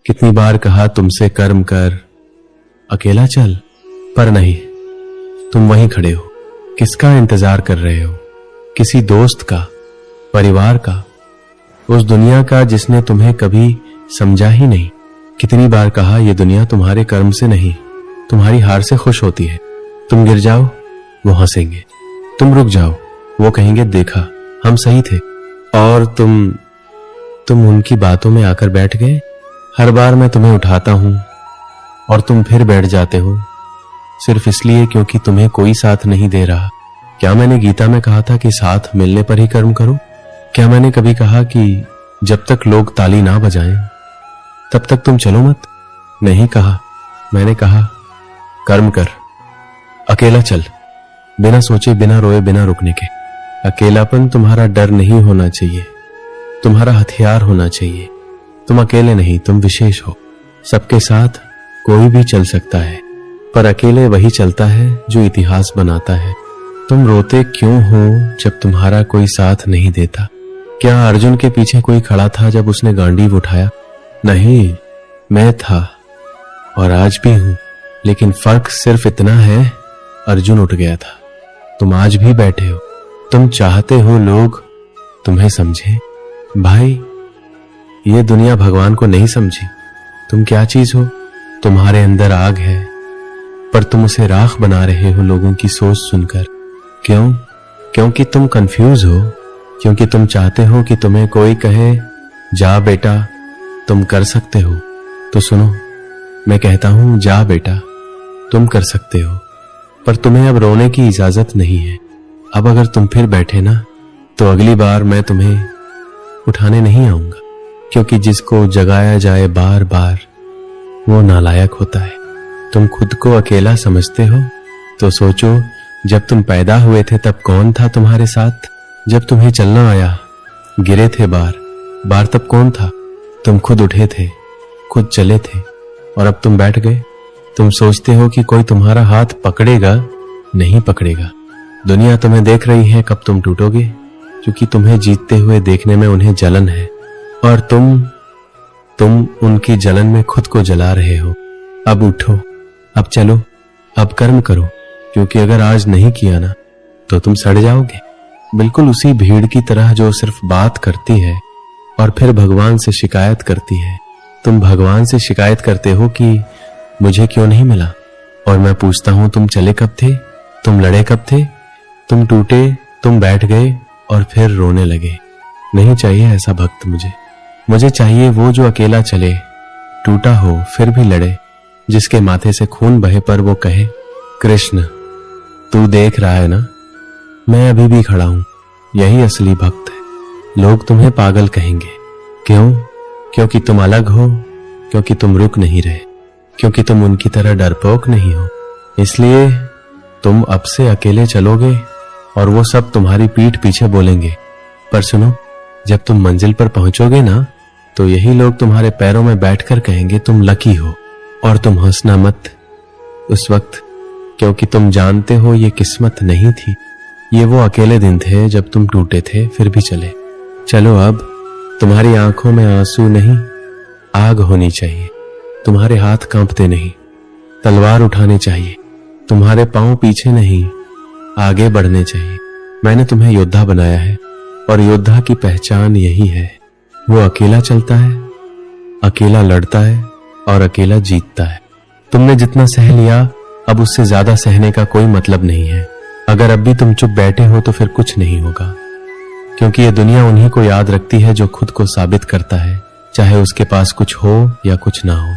कितनी बार कहा तुमसे कर्म कर, अकेला चल, पर नहीं, तुम वहीं खड़े हो। किसका इंतजार कर रहे हो? किसी दोस्त का, परिवार का, उस दुनिया का जिसने तुम्हें कभी समझा ही नहीं। कितनी बार कहा ये दुनिया तुम्हारे कर्म से नहीं, तुम्हारी हार से खुश होती है। तुम गिर जाओ, वो हंसेंगे। तुम रुक जाओ, वो कहेंगे देखा हम सही थे। और तुम उनकी बातों में आकर बैठ गए। हर बार मैं तुम्हें उठाता हूं और तुम फिर बैठ जाते हो, सिर्फ इसलिए क्योंकि तुम्हें कोई साथ नहीं दे रहा। क्या मैंने गीता में कहा था कि साथ मिलने पर ही कर्म करो? क्या मैंने कभी कहा कि जब तक लोग ताली ना बजाएं तब तक तुम चलो मत? नहीं कहा। मैंने कहा कर्म कर, अकेला चल, बिना सोचे, बिना रोए, बिना रुकने के। अकेलापन तुम्हारा डर नहीं होना चाहिए, तुम्हारा हथियार होना चाहिए। तुम अकेले नहीं, तुम विशेष हो। सबके साथ कोई भी चल सकता है, पर अकेले वही चलता है जो इतिहास बनाता है। तुम रोते क्यों हो जब तुम्हारा कोई साथ नहीं देता? क्या अर्जुन के पीछे कोई खड़ा था जब उसने गांडीव उठाया? नहीं, मैं था और आज भी हूं, लेकिन फर्क सिर्फ इतना है, अर्जुन उठ गया था, तुम आज भी बैठे हो। तुम चाहते हो लोग तुम्हें समझे। भाई, ये दुनिया भगवान को नहीं समझी। तुम क्या चीज हो? तुम्हारे अंदर आग है, पर तुम उसे राख बना रहे हो लोगों की सोच सुनकर। क्यों? क्योंकि तुम कंफ्यूज हो, क्योंकि तुम चाहते हो कि तुम्हें कोई कहे जा बेटा तुम कर सकते हो। तो सुनो, मैं कहता हूं जा बेटा तुम कर सकते हो, पर तुम्हें अब रोने की इजाजत नहीं है। अब अगर तुम फिर बैठे ना, तो अगली बार मैं तुम्हें उठाने नहीं आऊंगा, क्योंकि जिसको जगाया जाए बार बार वो नालायक होता है। तुम खुद को अकेला समझते हो तो सोचो, जब तुम पैदा हुए थे तब कौन था तुम्हारे साथ? जब तुम्हें चलना आया, गिरे थे बार बार, तब कौन था? तुम खुद उठे थे, खुद चले थे, और अब तुम बैठ गए। तुम सोचते हो कि कोई तुम्हारा हाथ पकड़ेगा, नहीं पकड़ेगा। दुनिया तुम्हें देख रही है कब तुम टूटोगे, क्योंकि तुम्हें जीतते हुए देखने में उन्हें जलन है, और तुम उनकी जलन में खुद को जला रहे हो। अब उठो, अब चलो, अब कर्म करो, क्योंकि अगर आज नहीं किया ना तो तुम सड़ जाओगे। बिल्कुल उसी भीड़ की तरह जो सिर्फ बात करती है और फिर भगवान से शिकायत करती है। तुम भगवान से शिकायत करते हो कि मुझे क्यों नहीं मिला, और मैं पूछता हूं तुम चले कब थे? तुम लड़े कब थे? तुम टूटे, तुम बैठ गए और फिर रोने लगे। नहीं चाहिए ऐसा भक्त मुझे चाहिए वो जो अकेला चले, टूटा हो फिर भी लड़े, जिसके माथे से खून बहे पर वो कहे कृष्ण तू देख रहा है ना, मैं अभी भी खड़ा हूं। यही असली भक्त है। लोग तुम्हें पागल कहेंगे। क्यों? क्योंकि तुम अलग हो, क्योंकि तुम रुक नहीं रहे, क्योंकि तुम उनकी तरह डरपोक नहीं हो। इसलिए तुम अब से अकेले चलोगे और वो सब तुम्हारी पीठ पीछे बोलेंगे। पर सुनो, जब तुम मंजिल पर पहुंचोगे ना, तो यही लोग तुम्हारे पैरों में बैठकर कहेंगे तुम लकी हो, और तुम हंसना मत उस वक्त, क्योंकि तुम जानते हो ये किस्मत नहीं थी। ये वो अकेले दिन थे जब तुम टूटे थे फिर भी चले। चलो, अब तुम्हारी आंखों में आंसू नहीं, आग होनी चाहिए। तुम्हारे हाथ कांपते नहीं, तलवार उठानी चाहिए। तुम्हारे पांव पीछे नहीं, आगे बढ़ने चाहिए। मैंने तुम्हें योद्धा बनाया है, और योद्धा की पहचान यही है, वो अकेला चलता है, अकेला लड़ता है और अकेला जीतता है। तुमने जितना सह लिया, अब उससे ज्यादा सहने का कोई मतलब नहीं है। अगर अब भी तुम चुप बैठे हो तो फिर कुछ नहीं होगा, क्योंकि ये दुनिया उन्हीं को याद रखती है जो खुद को साबित करता है, चाहे उसके पास कुछ हो या कुछ ना हो।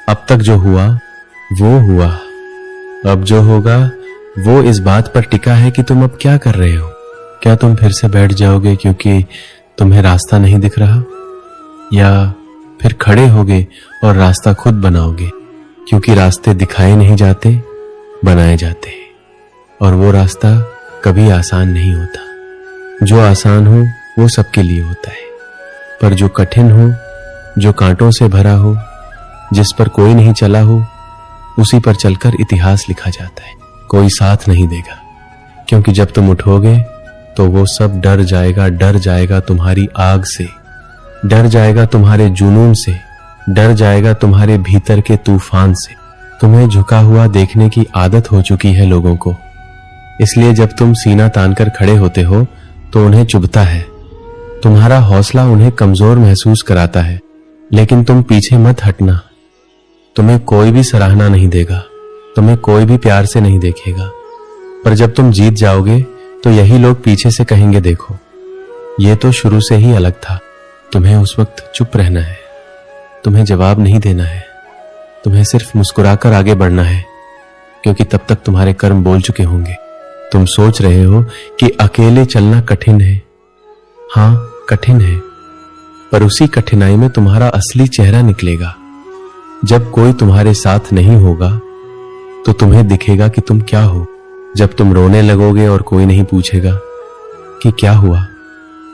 अब तक जो हुआ वो हुआ, अब जो होगा वो इस बात पर टिका है कि तुम अब क्या कर रहे हो। क्या तुम फिर से बैठ जाओगे क्योंकि तुम्हें रास्ता नहीं दिख रहा, या फिर खड़े होगे और रास्ता खुद बनाओगे, क्योंकि रास्ते दिखाए नहीं जाते, बनाए जाते हैं, और वो रास्ता कभी आसान नहीं होता। जो आसान हो वो सबके लिए होता है, पर जो कठिन हो, जो कांटों से भरा हो, जिस पर कोई नहीं चला हो, उसी पर चलकर इतिहास लिखा जाता है। कोई साथ नहीं देगा, क्योंकि जब तुम उठोगे तो वो सब डर जाएगा तुम्हारी आग से, डर जाएगा तुम्हारे जुनून से, डर जाएगा तुम्हारे भीतर के तूफान से। तुम्हें झुका हुआ देखने की आदत हो चुकी है लोगों को, इसलिए जब तुम सीना तानकर खड़े होते हो तो उन्हें चुभता है। तुम्हारा हौसला उन्हें कमजोर महसूस कराता है, लेकिन तुम पीछे मत हटना। तुम्हें कोई भी सराहना नहीं देगा, तुम्हें कोई भी प्यार से नहीं देखेगा, पर जब तुम जीत जाओगे तो यही लोग पीछे से कहेंगे, देखो ये तो शुरू से ही अलग था। तुम्हें उस वक्त चुप रहना है, तुम्हें जवाब नहीं देना है, तुम्हें सिर्फ मुस्कुराकर आगे बढ़ना है, क्योंकि तब तक तुम्हारे कर्म बोल चुके होंगे। तुम सोच रहे हो कि अकेले चलना कठिन है। हां, कठिन है, पर उसी कठिनाई में तुम्हारा असली चेहरा निकलेगा। जब कोई तुम्हारे साथ नहीं होगा तो तुम्हें दिखेगा कि तुम क्या हो। जब तुम रोने लगोगे और कोई नहीं पूछेगा कि क्या हुआ,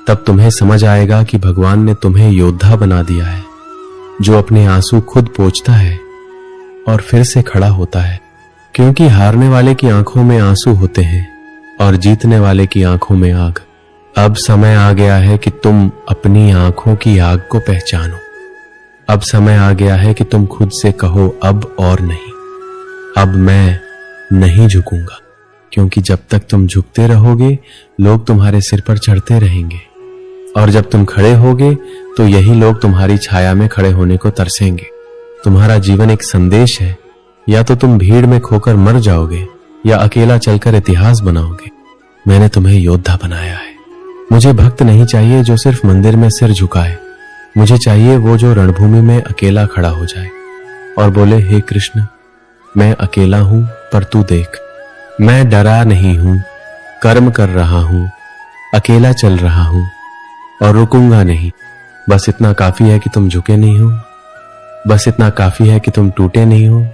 तब तुम्हें समझ आएगा कि भगवान ने तुम्हें योद्धा बना दिया है, जो अपने आंसू खुद पोंछता है और फिर से खड़ा होता है। क्योंकि हारने वाले की आंखों में आंसू होते हैं और जीतने वाले की आंखों में आग। अब समय आ गया है कि तुम अपनी आंखों की आग को पहचानो। अब समय आ गया है कि तुम खुद से कहो, अब और नहीं, अब मैं नहीं झुकूंगा। क्योंकि जब तक तुम झुकते रहोगे लोग तुम्हारे सिर पर चढ़ते रहेंगे, और जब तुम खड़े होगे तो यही लोग तुम्हारी छाया में खड़े होने को तरसेंगे। तुम्हारा जीवन एक संदेश है, या तो तुम भीड़ में खोकर मर जाओगे या अकेला चलकर इतिहास बनाओगे। मैंने तुम्हें योद्धा बनाया है। मुझे भक्त नहीं चाहिए जो सिर्फ मंदिर में सिर झुकाए, मुझे चाहिए वो जो रणभूमि में अकेला खड़ा हो जाए और बोले, हे कृष्ण, मैं अकेला हूं पर तू देख, मैं डरा नहीं हूं, कर्म कर रहा हूं, अकेला चल रहा हूं और रुकूंगा नहीं। बस इतना काफी है कि तुम झुके नहीं हो, बस इतना काफी है कि तुम टूटे नहीं हो,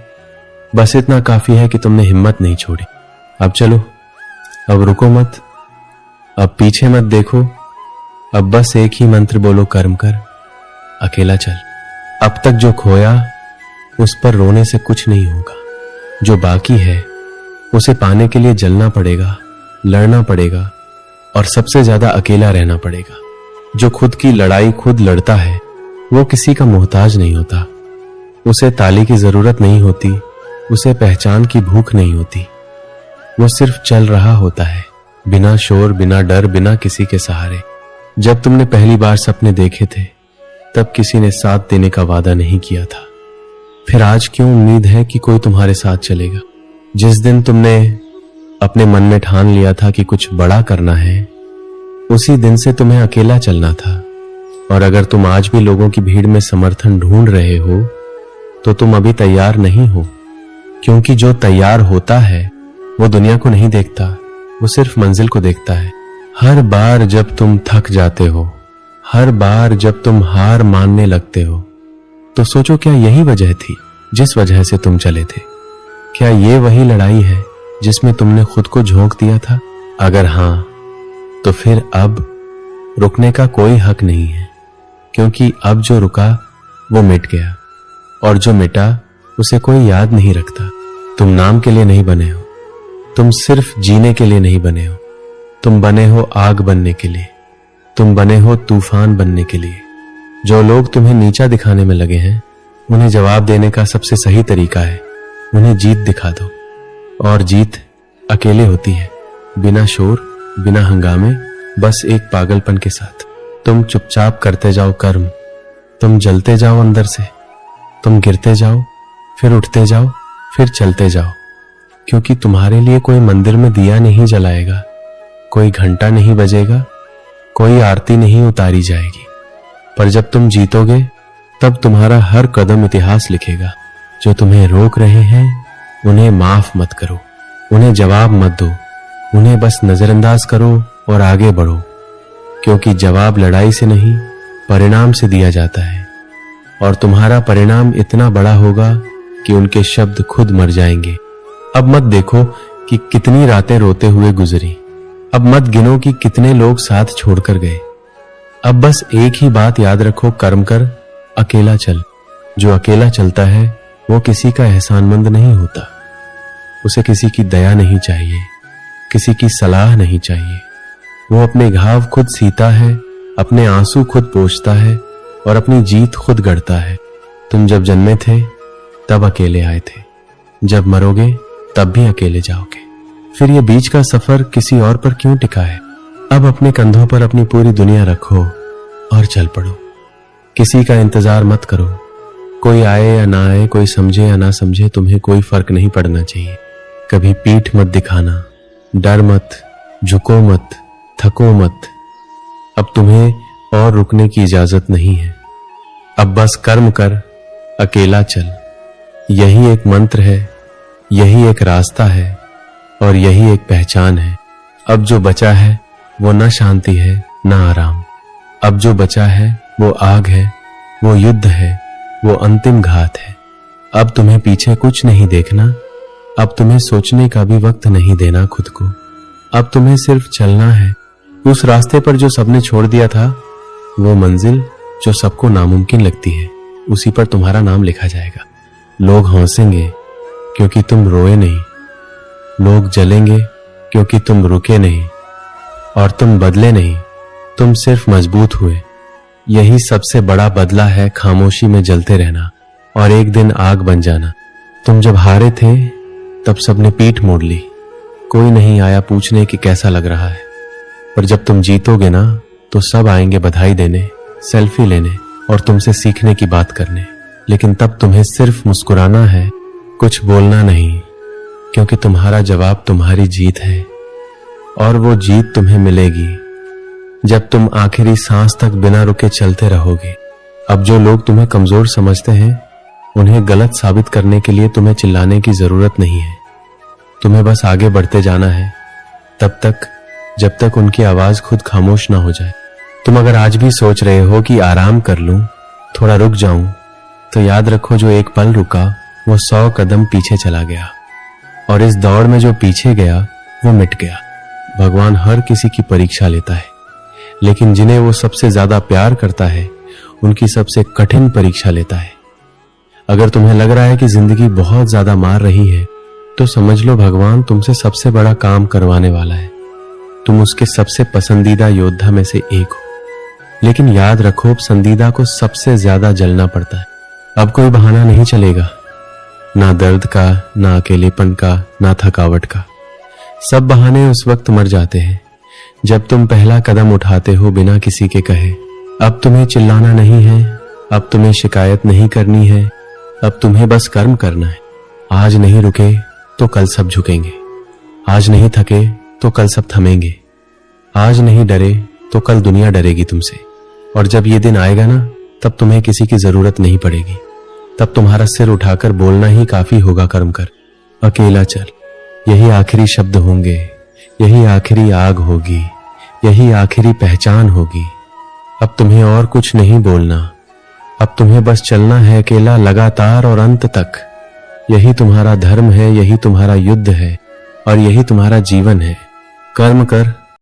बस इतना काफी है कि तुमने हिम्मत नहीं छोड़ी। अब चलो, अब रुको मत, अब पीछे मत देखो, अब बस एक ही मंत्र बोलो, कर्म कर, अकेला चल। अब तक जो खोया उस पर रोने से कुछ नहीं होगा। जो बाकी है उसे पाने के लिए जलना पड़ेगा, लड़ना पड़ेगा और सबसे ज्यादा अकेला रहना पड़ेगा। जो खुद की लड़ाई खुद लड़ता है वो किसी का मोहताज नहीं होता। उसे ताली की जरूरत नहीं होती, उसे पहचान की भूख नहीं होती। वो सिर्फ चल रहा होता है, बिना शोर, बिना डर, बिना किसी के सहारे। जब तुमने पहली बार सपने देखे थे तब किसी ने साथ देने का वादा नहीं किया था, फिर आज क्यों उम्मीद है कि कोई तुम्हारे साथ चलेगा? जिस दिन तुमने अपने मन में ठान लिया था कि कुछ बड़ा करना है, उसी दिन से तुम्हें अकेला चलना था। और अगर तुम आज भी लोगों की भीड़ में समर्थन ढूंढ रहे हो तो तुम अभी तैयार नहीं हो, क्योंकि जो तैयार होता है वो दुनिया को नहीं देखता, वो सिर्फ मंजिल को देखता है। हर बार जब तुम थक जाते हो, हर बार जब तुम हार मानने लगते हो, तो सोचो, क्या यही वजह थी जिस वजह से तुम चले थे? क्या ये वही लड़ाई है जिसमें तुमने खुद को झोंक दिया था? अगर हां, तो फिर अब रुकने का कोई हक नहीं है, क्योंकि अब जो रुका वो मिट गया, और जो मिटा उसे कोई याद नहीं रखता। तुम नाम के लिए नहीं बने हो, तुम सिर्फ जीने के लिए नहीं बने हो, तुम बने हो आग बनने के लिए, तुम बने हो तूफान बनने के लिए। जो लोग तुम्हें नीचा दिखाने में लगे हैं उन्हें जवाब देने का सबसे सही तरीका है उन्हें जीत दिखा दो। और जीत अकेले होती है, बिना शोर, बिना हंगामे, बस एक पागलपन के साथ। तुम चुपचाप करते जाओ कर्म, तुम जलते जाओ अंदर से, तुम गिरते जाओ, फिर उठते जाओ, फिर चलते जाओ, क्योंकि तुम्हारे लिए कोई मंदिर में दिया नहीं जलाएगा, कोई घंटा नहीं बजेगा, कोई आरती नहीं उतारी जाएगी। पर जब तुम जीतोगे तब तुम्हारा हर कदम इतिहास लिखेगा। जो तुम्हें रोक रहे हैं उन्हें माफ मत करो, उन्हें जवाब मत दो, उन्हें बस नजरअंदाज करो और आगे बढ़ो, क्योंकि जवाब लड़ाई से नहीं परिणाम से दिया जाता है। और तुम्हारा परिणाम इतना बड़ा होगा कि उनके शब्द खुद मर जाएंगे। अब मत देखो कि कितनी रातें रोते हुए गुजरी, अब मत गिनो कि कितने लोग साथ छोड़कर गए। अब बस एक ही बात याद रखो, कर्म कर, अकेला चल। जो अकेला चलता है वो किसी का एहसानमंद नहीं होता, उसे किसी की दया नहीं चाहिए, किसी की सलाह नहीं चाहिए। वो अपने घाव खुद सीता है, अपने आंसू खुद पोंछता है और अपनी जीत खुद गढ़ता है। तुम जब जन्मे थे तब अकेले आए थे, जब मरोगे तब भी अकेले जाओगे। फिर ये बीच का सफर किसी और पर क्यों टिका है? अब अपने कंधों पर अपनी पूरी दुनिया रखो और चल पड़ो। किसी का इंतजार मत करो। कोई आए या ना आए, कोई समझे या ना समझे, तुम्हें कोई फर्क नहीं पड़ना चाहिए। कभी पीठ मत दिखाना, डर मत, झुको मत, थको मत। अब तुम्हें और रुकने की इजाजत नहीं है। अब बस कर्म कर, अकेला चल। यही एक मंत्र है, यही एक रास्ता है और यही एक पहचान है। अब जो बचा है वो न शांति है न आराम। अब जो बचा है वो आग है, वो युद्ध है, वो अंतिम घात है। अब तुम्हें पीछे कुछ नहीं देखना। अब तुम्हें सोचने का भी वक्त नहीं देना खुद को। अब तुम्हें सिर्फ चलना है उस रास्ते पर जो सबने छोड़ दिया था। वो मंजिल जो सबको नामुमकिन लगती है, उसी पर तुम्हारा नाम लिखा जाएगा। लोग हंसेंगे क्योंकि तुम रोए नहीं, लोग जलेंगे क्योंकि तुम रुके नहीं, और तुम बदले नहीं, तुम सिर्फ मजबूत हुए। यही सबसे बड़ा बदला है, खामोशी में जलते रहना और एक दिन आग बन जाना। तुम जब हारे थे तब सबने पीठ मोड़ ली, कोई नहीं आया पूछने कि कैसा लग रहा है। पर जब तुम जीतोगे ना तो सब आएंगे बधाई देने, सेल्फी लेने और तुमसे सीखने की बात करने। लेकिन तब तुम्हें सिर्फ मुस्कुराना है, कुछ बोलना नहीं, क्योंकि तुम्हारा जवाब तुम्हारी जीत है और वो जीत तुम्हें मिलेगी जब तुम आखिरी सांस तक बिना रुके चलते रहोगे। अब जो लोग तुम्हें कमजोर समझते हैं उन्हें गलत साबित करने के लिए तुम्हें चिल्लाने की जरूरत नहीं है। तुम्हें बस आगे बढ़ते जाना है, तब तक जब तक उनकी आवाज खुद खामोश ना हो जाए। तुम अगर आज भी सोच रहे हो कि आराम कर लूं, थोड़ा रुक जाऊं, तो याद रखो जो एक पल रुका वो 100 कदम पीछे चला गया, और इस दौड़ में जो पीछे गया वो मिट गया। भगवान हर किसी की परीक्षा लेता है, लेकिन जिन्हें वो सबसे ज्यादा प्यार करता है उनकी सबसे कठिन परीक्षा लेता है। अगर तुम्हें लग रहा है कि जिंदगी बहुत ज्यादा मार रही है, तो समझ लो भगवान तुमसे सबसे बड़ा काम करवाने वाला है। तुम उसके सबसे पसंदीदा योद्धा में से एक हो। लेकिन याद रखो, पसंदीदा को सबसे ज्यादा जलना पड़ता है। अब कोई बहाना नहीं चलेगा, ना दर्द का, ना अकेलेपन का, ना थकावट का। सब बहाने उस वक्त मर जाते हैं जब तुम पहला कदम उठाते हो बिना किसी के कहे। अब तुम्हें चिल्लाना नहीं है, अब तुम्हें शिकायत नहीं करनी है, अब तुम्हें बस कर्म करना है। आज नहीं रुके तो कल सब झुकेंगे, आज नहीं थके तो कल सब थमेंगे, आज नहीं डरे तो कल दुनिया डरेगी तुमसे। और जब ये दिन आएगा ना, तब तुम्हें किसी की जरूरत नहीं पड़ेगी। तब तुम्हारा सिर उठाकर बोलना ही काफी होगा, कर्म कर, अकेला चल। यही आखिरी शब्द होंगे, यही आखिरी आग होगी, यही आखिरी पहचान होगी। अब तुम्हें और कुछ नहीं बोलना, अब तुम्हें बस चलना है अकेला, लगातार और अंत तक। यही तुम्हारा धर्म है, यही तुम्हारा युद्ध है और यही तुम्हारा जीवन है। कर्म कर,